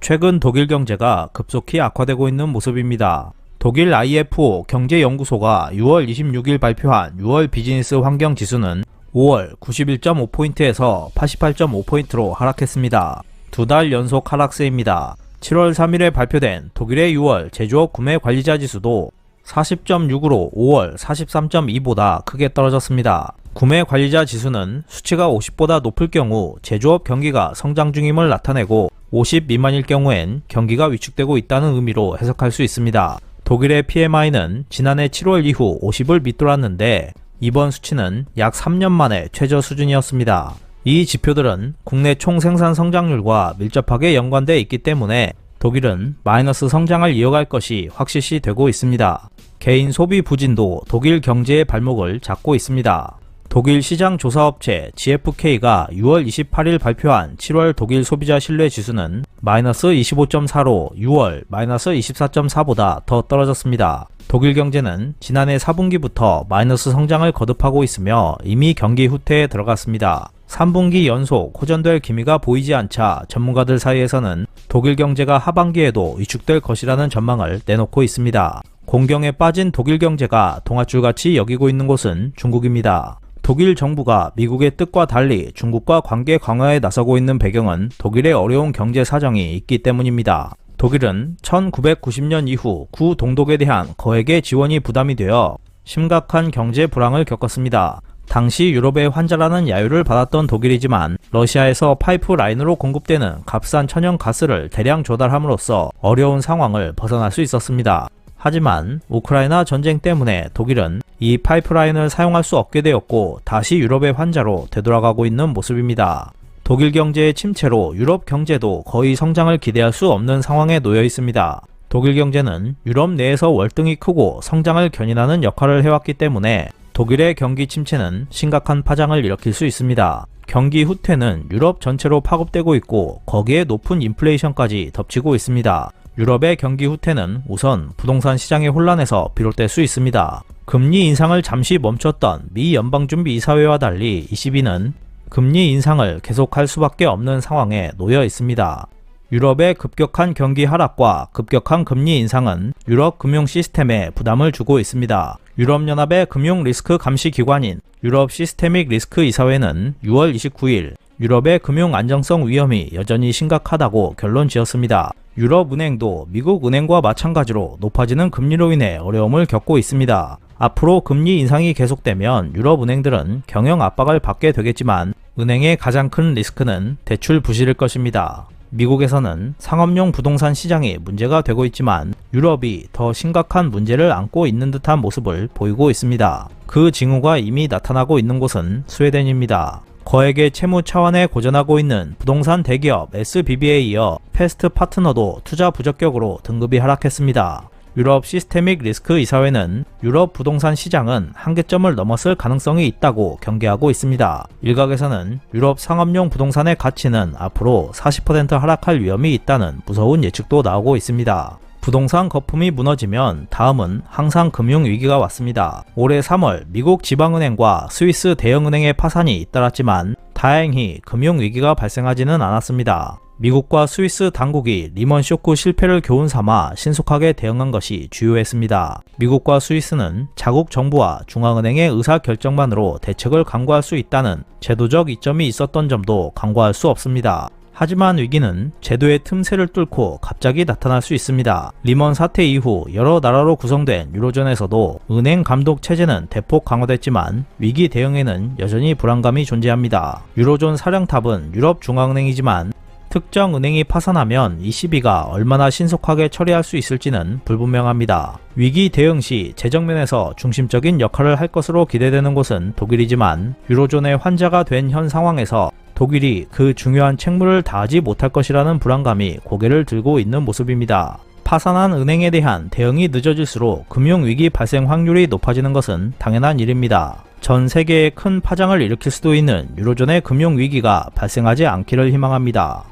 최근 독일 경제가 급속히 악화되고 있는 모습입니다. 독일 IFO 경제연구소가 6월 26일 발표한 6월 비즈니스 환경 지수는 5월 91.5포인트에서 88.5포인트로 하락했습니다. 두 달 연속 하락세입니다. 7월 3일에 발표된 독일의 6월 제조업 구매 관리자 지수도 40.6으로 5월 43.2보다 크게 떨어졌습니다. 구매 관리자 지수는 수치가 50보다 높을 경우 제조업 경기가 성장 중임을 나타내고 50 미만일 경우엔 경기가 위축되고 있다는 의미로 해석할 수 있습니다. 독일의 PMI는 지난해 7월 이후 50을 밑돌았는데 이번 수치는 약 3년 만에 최저 수준이었습니다. 이 지표들은 국내 총생산 성장률과 밀접하게 연관되어 있기 때문에 독일은 마이너스 성장을 이어갈 것이 확실시 되고 있습니다. 개인 소비 부진도 독일 경제의 발목을 잡고 있습니다. 독일 시장 조사업체 GfK가 6월 28일 발표한 7월 독일 소비자 신뢰 지수는 마이너스 25.4로 6월 마이너스 24.4보다 더 떨어졌습니다. 독일 경제는 지난해 4분기부터 마이너스 성장을 거듭하고 있으며 이미 경기 후퇴에 들어갔습니다. 3분기 연속 호전될 기미가 보이지 않자 전문가들 사이에서는 독일 경제가 하반기에도 위축될 것이라는 전망을 내놓고 있습니다. 공경에 빠진 독일 경제가 동아줄같이 여기고 있는 곳은 중국입니다. 독일 정부가 미국의 뜻과 달리 중국과 관계 강화에 나서고 있는 배경은 독일의 어려운 경제 사정이 있기 때문입니다. 독일은 1990년 이후 구동독에 대한 거액의 지원이 부담이 되어 심각한 경제 불황을 겪었습니다. 당시 유럽의 환자라는 야유를 받았던 독일이지만 러시아에서 파이프라인으로 공급되는 값싼 천연가스를 대량 조달함으로써 어려운 상황을 벗어날 수 있었습니다. 하지만 우크라이나 전쟁 때문에 독일은 이 파이프라인을 사용할 수 없게 되었고 다시 유럽의 환자로 되돌아가고 있는 모습입니다. 독일 경제의 침체로 유럽 경제도 거의 성장을 기대할 수 없는 상황에 놓여 있습니다. 독일 경제는 유럽 내에서 월등히 크고 성장을 견인하는 역할을 해왔기 때문에 독일의 경기 침체는 심각한 파장을 일으킬 수 있습니다. 경기 후퇴는 유럽 전체로 파급되고 있고 거기에 높은 인플레이션까지 덮치고 있습니다. 유럽의 경기 후퇴는 우선 부동산 시장의 혼란에서 비롯될 수 있습니다. 금리 인상을 잠시 멈췄던 미 연방준비이사회와 달리 ECB는 금리 인상을 계속할 수밖에 없는 상황에 놓여 있습니다. 유럽의 급격한 경기 하락과 급격한 금리 인상은 유럽 금융 시스템에 부담을 주고 있습니다. 유럽연합의 금융 리스크 감시 기관인 유럽 시스테믹 리스크 이사회는 6월 29일 유럽의 금융 안정성 위험이 여전히 심각하다고 결론 지었습니다. 유럽은행도 미국 은행과 마찬가지로 높아지는 금리로 인해 어려움을 겪고 있습니다. 앞으로 금리 인상이 계속되면 유럽은행들은 경영 압박을 받게 되겠지만 은행의 가장 큰 리스크는 대출 부실일 것입니다. 미국에서는 상업용 부동산 시장이 문제가 되고 있지만 유럽이 더 심각한 문제를 안고 있는 듯한 모습을 보이고 있습니다. 그 징후가 이미 나타나고 있는 곳은 스웨덴입니다. 거액의 채무 차원에 고전하고 있는 부동산 대기업 SBB에 이어 패스트 파트너도 투자 부적격으로 등급이 하락했습니다. 유럽 시스테믹 리스크 이사회는 유럽 부동산 시장은 한계점을 넘었을 가능성이 있다고 경계하고 있습니다. 일각에서는 유럽 상업용 부동산의 가치는 앞으로 40% 하락할 위험이 있다는 무서운 예측도 나오고 있습니다. 부동산 거품이 무너지면 다음은 항상 금융위기가 왔습니다. 올해 3월 미국 지방은행과 스위스 대형은행의 파산이 잇따랐지만 다행히 금융위기가 발생하지는 않았습니다. 미국과 스위스 당국이 리먼 쇼크 실패를 교훈 삼아 신속하게 대응한 것이 주요했습니다. 미국과 스위스는 자국 정부와 중앙은행의 의사결정만으로 대책을 강구할 수 있다는 제도적 이점이 있었던 점도 간과할 수 없습니다. 하지만 위기는 제도의 틈새를 뚫고 갑자기 나타날 수 있습니다. 리먼 사태 이후 여러 나라로 구성된 유로존에서도 은행 감독 체제는 대폭 강화됐지만 위기 대응에는 여전히 불안감이 존재합니다. 유로존 사령탑은 유럽 중앙은행이지만 특정 은행이 파산하면 ECB가 얼마나 신속하게 처리할 수 있을지는 불분명합니다. 위기 대응 시 재정면에서 중심적인 역할을 할 것으로 기대되는 곳은 독일이지만 유로존의 환자가 된 현 상황에서 독일이 그 중요한 책무를 다하지 못할 것이라는 불안감이 고개를 들고 있는 모습입니다. 파산한 은행에 대한 대응이 늦어질수록 금융위기 발생 확률이 높아지는 것은 당연한 일입니다. 전 세계에 큰 파장을 일으킬 수도 있는 유로존의 금융위기가 발생하지 않기를 희망합니다.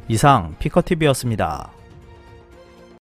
이상 피커TV였습니다.